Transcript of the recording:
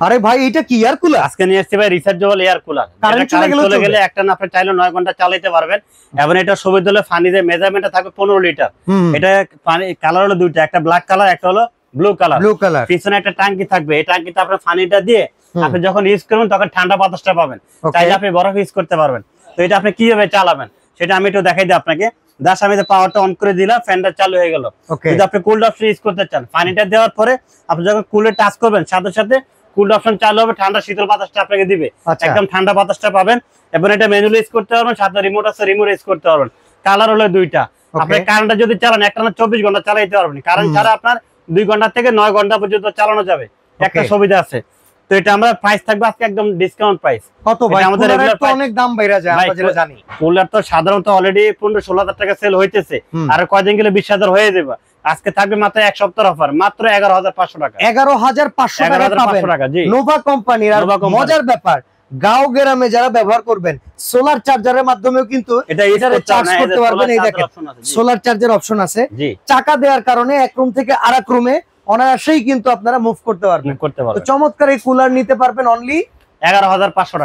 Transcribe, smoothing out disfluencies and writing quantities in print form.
আরে ভাই এটা কি এয়ার কুলার? আজকে নিয়ে এসেছি ভাই রিচার্জেবল এয়ার কুলার। কারেন্ট চলে গেলে একটা না আপনি চাইলে 9 ঘন্টা চালাতে পারবেন। এবং এটা সুবিধা হলো ফানিজের মেজারমেন্টটা থাকবে 15 লিটার। এটা পানি কালার হলো দুইটা, একটা ব্ল্যাক কালার, একটা হলো ব্লু কালার। পিছনে একটা ট্যাঙ্কি থাকবে, এই ট্যাঙ্কিতে আপনি পানিটা দিয়ে আপনি যখন ইউজ করবেন তখন ঠান্ডা বাতাসটা পাবেন। চাইলে আপনি বরফ ইউজ করতে পারবেন। তো এটা আপনি কিভাবে চালাবেন সেটা আমি একটু দেখাই দিই আপনাকে। জাস্ট আমি পাওয়ারটা অন করে দিলাম, ফ্যানটা চালু হয়ে গেল। যদি আপনি কুল অপশন ইউজ করতে চান, পানিটা দেওয়ার পরে আপনি যখন কুলে টাচ করবেন সাথে সাথে কুল অপশন চালু হবে, ঠান্ডা শীতল বাতাসটা আপনাকে দিবে। একদম ঠান্ডা বাতাসটা পাবেন। এবং এটা ম্যানুয়ালি ইউজ করতে পারবেন, সাথে রিমোট আছে, রিমোট ইউজ করতে পারবেন। কালার হলো দুইটা। আপনি কারেন্টটা যদি চালান একটা না 24 ঘন্টা চালাইতে পারবেন। কারেন্ট ছাড়া আপনার 2 ঘন্টা থেকে 9 ঘন্টা পর্যন্ত চালানো যাবে। একটা সুবিধা আছে। তো এটা আমরা প্রাইস থাকবে আজকে একদম ডিসকাউন্ট প্রাইস। কত ভাই? আমাদের রেগুলার তো অনেক দাম বাইরে যায়, আমরা যেটা জানি। কুলার তো সাধারণত অলরেডি 15-16 হাজার টাকা সেল হইতেছে। আর কয়দিন গেলে 20,000 হয়ে যাবে। আজকে থাকবে মাত্র এক সপ্তাহের অফার, মাত্র 11,500 টাকা। 11,500 টাকা। জি, নোভা কোম্পানির। আর মজার ব্যাপার, গাঁও গ্রামে যারা ব্যবহার করবেন সোলার চার্জারের মাধ্যমেও কিন্তু এটা চার্জ করতে পারবেন। এই দেখেন সোলার চার্জার অপশন আছে। চাকা দেওয়ার কারণে এক রুম থেকে আরেক রুমে অনায়াসেই কিন্তু আপনারা মুভ করতে পারবেন। তো চমৎকার এই কুলার নিতে পারবেন অনলি 11,500 টাকা।